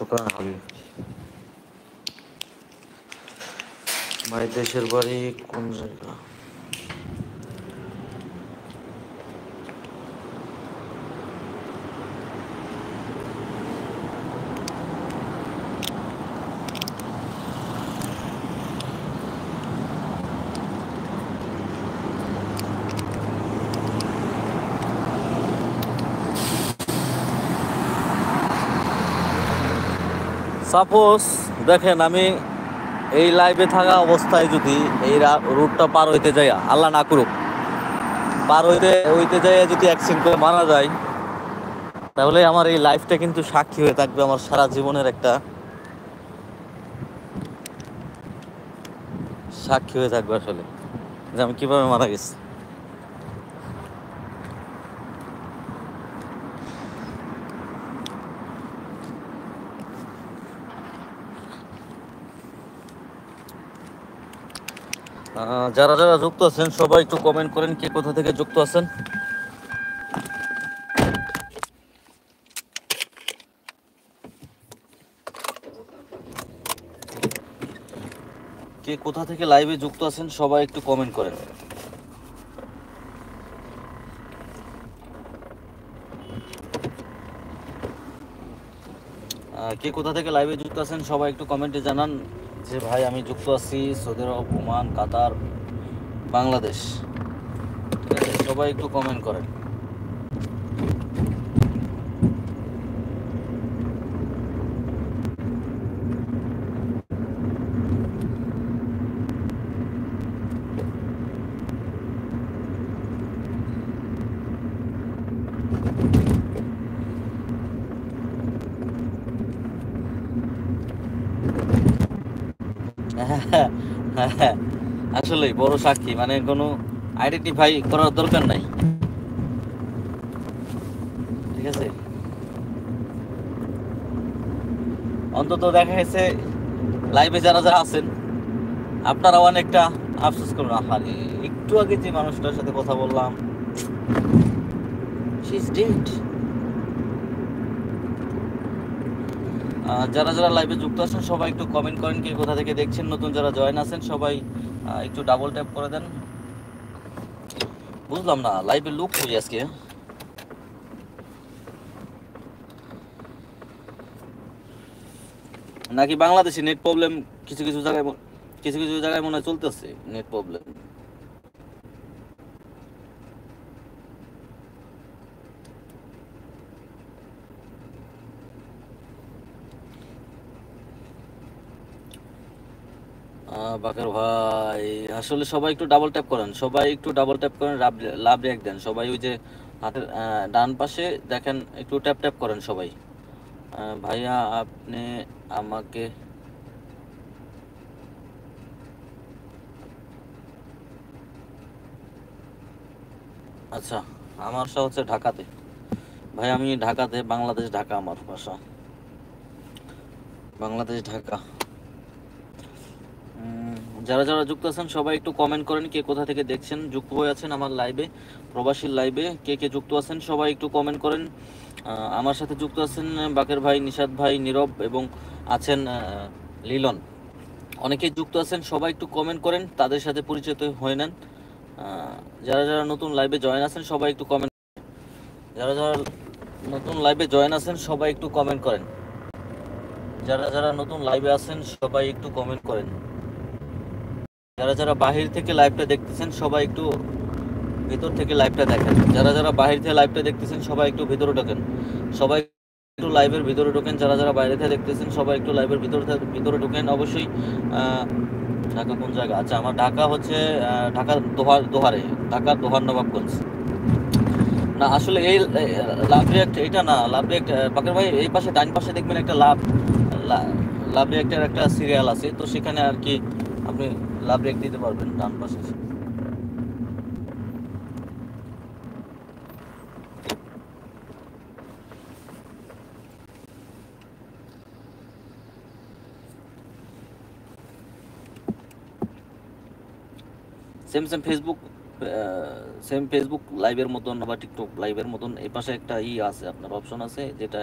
শুকরান হাবিব। ভাই দেশের বাড়ি কোন জায়গা? সাপোজ দেখেন আমি এই লাইভে থাকা অবস্থায় যদি এই রুটটা পার হইতে যাই, আল্লাহ না করুক, পার হইতে যাই যদি অ্যাক্সিডেন্ট করে মারা যায়, তাহলে আমার এই লাইফটা কিন্তু সাক্ষী হয়ে থাকবে আমার সারা জীবনের একটা সাক্ষী হয়ে থাকবে আসলে, যে আমি কিভাবে মারা গেছি। যারা যারা যুক্ত আছেন সবাই একটু কমেন্ট করেন কে কোথা থেকে যুক্ত আছেন। কে কোথা থেকে লাইভে যুক্ত আছেন সবাই একটু কমেন্ট করেন। কে কোথা থেকে লাইভে যুক্ত আছেন সবাই একটু কমেন্টে জানান যে ভাই আমি যুক্ত আছি সৌদি আরব, ওমান, কাতার, বাংলাদেশ। ঠিক আছে, সবাই একটু কমেন্ট করেন। আসলেই বড় সাক্ষী, মানে কোনো আইডেন্টিফাই করার দরকার নাই। ঠিক আছে, অন্তত দেখা গেছে লাইভে যারা যারা আছেন আপনারা অনেকটা আফসোস করুন, আহারে একটু আগে যে মানুষটার সাথে কথা বললাম শি ইজ ডেড। যারা যারা লাইভে যুক্ত আছেন সবাই একটু কমেন্ট করেন কে কোথা থেকে দেখছেন। নতুন যারা জয়েন আছেন সবাই একটু ডাবল ট্যাপ করে দেন। বুঝলাম না লাইভে লুক করি আজকে, নাকি বাংলাদেশে নেট প্রবলেম? কিছু কিছু জায়গায় কিছু কিছু জায়গায় মনে হয় চলতেছে নেট প্রবলেম। বাকের ভাই আসলে সবাই একটু ডাবল ট্যাপ করেন, সবাই একটু ডাবল ট্যাপ করেন, লাভ রিয়াক্ট দেন সবাই। ওই যে হাতের ডান পাশে দেখেন একটু ট্যাপ ট্যাপ করেন সবাই। ভাইয়া আপনি আমাকে আচ্ছা, আমার বাসা হচ্ছে ঢাকাতে। ভাই আমি ঢাকাতে, বাংলাদেশ ঢাকা আমার বাসা, বাংলাদেশ ঢাকা। যারা যারা যুক্ত আছেন সবাই একটু কমেন্ট করেন কে কোথা থেকে দেখছেন, যুক্ত হয়ে আছেন আমার লাইভে, প্রবাসীর লাইভে কে কে যুক্ত আছেন সবাই একটু কমেন্ট করেন। আমার সাথে যুক্ত আছেন বাকের ভাই, নিশাদ ভাই, নীরব এবং আছেন লিলন, অনেকেই যুক্ত আছেন। সবাই একটু কমেন্ট করেন, তাদের সাথে পরিচিত হয়ে নেন। যারা যারা নতুন লাইভে জয়েন আছেন সবাই একটু কমেন্ট, যারা যারা নতুন লাইভে জয়েন আছেন সবাই একটু কমেন্ট করেন। যারা যারা নতুন লাইভে আছেন সবাই একটু কমেন্ট করেন। যারা যারা বাহির থেকে লাইভটা দেখতেছেন সবাই একটু ভেতর থেকে লাইভটা দেখেন। যারা যারা বাহির থেকে লাইভটা দেখতেছেন সবাই একটু ভেতরে ঢোকেন, সবাই একটু লাইভের ভিতরে ঢোকেন। যারা যারা বাইরে থেকে দেখতেছেন সবাই একটু লাইভের ভিতরে ঢোকেন অবশ্যই। ঢাকা কোন জায়গা? আচ্ছা আমার ঢাকা হচ্ছে ঢাকা দোহারে, ঢাকা দোহার নবাবগঞ্জ। না আসলে এই লাভ রিয়াক্ট এটা না, লাভ রিয়াক্ট বাকের ভাই এই পাশে ডান পাশে দেখবেন একটা লাভ রিয়াক্টের একটা সিরিয়াল আছে, তো সেখানে আর কি আপনি লাভ রিয়াক্ট দিতে পারবেন ডান পাশে। Same same Facebook, same Facebook লাইভের মতন বা টিকটক লাইভের মতন এই পাশে একটা আছে আপনার অপশন আছে, যেটা